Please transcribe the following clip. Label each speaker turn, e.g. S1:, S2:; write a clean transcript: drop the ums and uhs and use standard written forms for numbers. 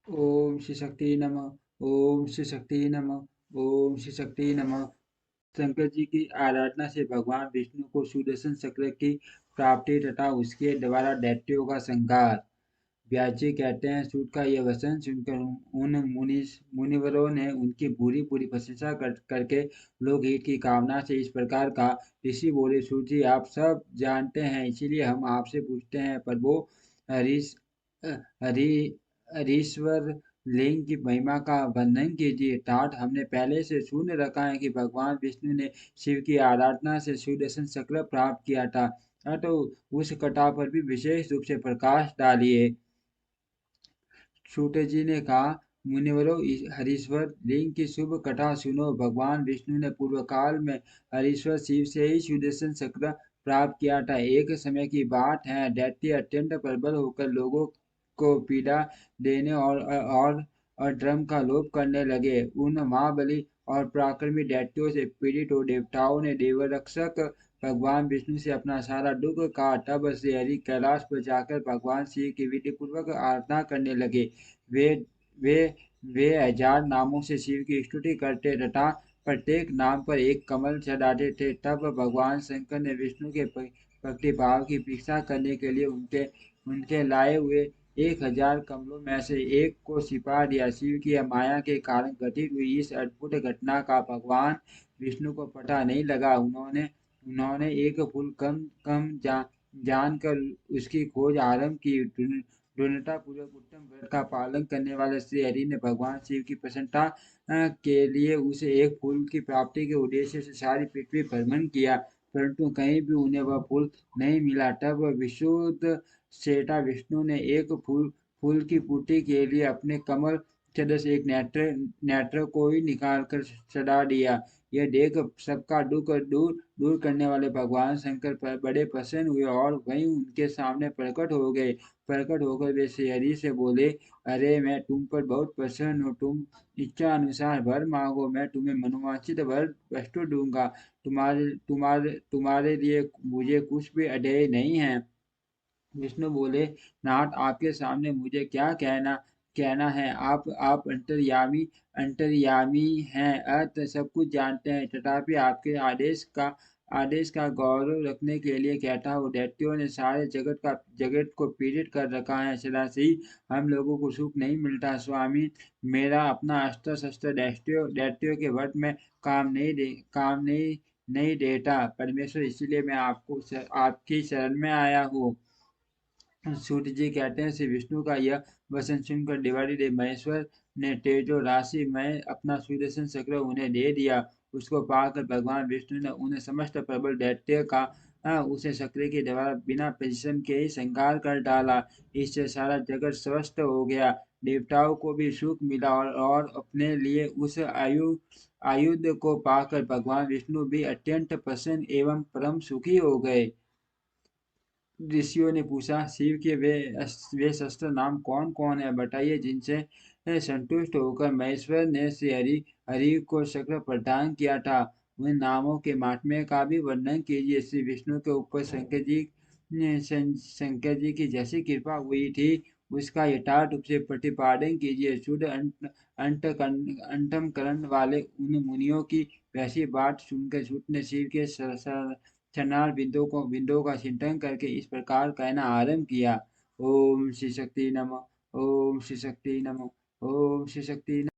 S1: ओम श्री शक्ति नमः। ओम श्री शक्ति नमः। ओम श्री शक्ति नमः। शंकर जी की आराधना से भगवान विष्णु को सुदर्शन चक्र की प्राप्ति तथा उसके द्वारा दैत्यों का संहार। व्यास जी कहते हैं, सूत का यह वचन सुनकर उन मुनिवरों ने उनकी पूरी पूरी प्रशंसा करके लोकहित की कामना से इस प्रकार का। ऋषि बोले, सूत जी आप सब जानते हैं, इसीलिए हम आपसे पूछते हैं। प्रभु, हरीश हरि हरीश्वर लिंग की महिमा का वर्णन कीजिए। ठाठ हमने पहले से सुन रखा है कि भगवान विष्णु ने शिव की आराधना से सुदर्शन चक्र प्राप्त किया था। तो उस कथा पर भी विशेष रूप से प्रकाश डालिए। सूत जी ने कहा, मुनिवरों, हरीश्वर लिंग की शुभ कथा सुनो। भगवान विष्णु ने पूर्व काल में हरीश्वर शिव से ही सुदर्शन चक्र प्राप्त किया था। एक समय की बात है, दैत्य अत्यंत प्रबल होकर लोगों को पीड़ा देने और धर्म का लोप करने लगे। उन महाबली और पराक्रमी दैत्यों से पीड़ित हो देवताओं ने देवरक्षक भगवान विष्णु से अपना सारा दुख कहा। तब से हरि कैलाश पर जाकर भगवान शिव की विधि पूर्वक आराधना करने लगे। वे वे वे हजार नामों से शिव की स्तुति करते तथा प्रत्येक नाम पर एक कमल चढ़ाते थे। तब भगवान शंकर ने विष्णु के भक्ति भाव की परीक्षा करने के लिए उनके उनके लाए हुए 1000 कमलों में से एक को छिपा दिया। शिव की माया के कारण घटित हुई इस अद्भुत घटना का भगवान विष्णु को पता नहीं लगा। उन्होंने उन्होंने एक फूल कम कम जानकर उसकी खोज आरंभ की। दृढ़तापूर्वक उत्तम व्रत का पालन करने वाले श्री हरि ने भगवान शिव की प्रसन्नता के लिए उसे एक फूल की प्राप्ति के उद्देश्य से सारी पृथ्वी भ्रमण किया, परंतु कहीं भी उन्हें वह फूल नहीं मिला। तब विशुद्ध श्वेता विष्णु ने एक फूल की पूर्ति के लिए अपने कमल सदृश एक नेत्र को ही निकाल कर चढ़ा दिया। यह देख सबका दुख दूर दूर करने वाले भगवान शंकर पर बड़े प्रसन्न हुए और वहीं उनके सामने प्रकट हो गए। प्रकट होकर वे श्री हरि से बोले, अरे मैं तुम पर बहुत प्रसन्न हूँ। तुम इच्छा अनुसार वर मांगो, मैं तुम्हें मनोवांछित वर वस्तु दूंगा। तुम्हारे लिए मुझे कुछ भी अधेय नहीं है। विष्णु बोले, नाथ आपके सामने मुझे क्या कहना कहना है। आप अंतर्यामी हैं, अत सब कुछ जानते हैं। तथापि आपके आदेश का गौरव रखने के लिए कहता हूँ। दैत्यों ने सारे जगत को पीड़ित कर रखा है, सदा से ही हम लोगों को सुख नहीं मिलता। स्वामी, मेरा अपना अस्त्र शस्त्र दैत्यों के वध में काम नहीं देता। परमेश्वर, इसीलिए मैं आपकी शरण में आया हूँ। सूत जी कहते हैं, श्री विष्णु का यह वचन सुनकर देवादिदेव महेश्वर ने तेजो राशि में अपना सुदर्शन चक्र उन्हें दे दिया। उसको पाकर भगवान विष्णु ने उन्हें समस्त प्रबल दैत्य का उसे चक्र के द्वारा बिना परिश्रम के ही संहार कर डाला। इससे सारा जगत स्वस्थ हो गया। देवताओं को भी सुख मिला और अपने लिए उस आयुध को पाकर भगवान विष्णु भी अत्यंत प्रसन्न एवं परम सुखी हो गए। ऋषियों ने पूछा, शिव के वे शस्त्र नाम कौन कौन है, बताइए, जिनसे संतुष्ट होकर महेश्वर ने श्री हरि को चक्र प्रदान किया था। उन नामों के महात्म्य का भी वर्णन कीजिए। श्री विष्णु के ऊपर शंकर जी की जैसी कृपा हुई थी, उसका यथार्थ रूप से प्रतिपादन कीजिए। शुद्ध अंतम करण वाले उन मुनियों की वैसी बात सुनकर सूत ने शिव के चरणार बिंदुओं का चिंतन करके इस प्रकार कहना आरंभ किया। ओम श्री शक्ति नमः। ओम श्री शक्ति नमः। ओम श्री शक्ति नमः।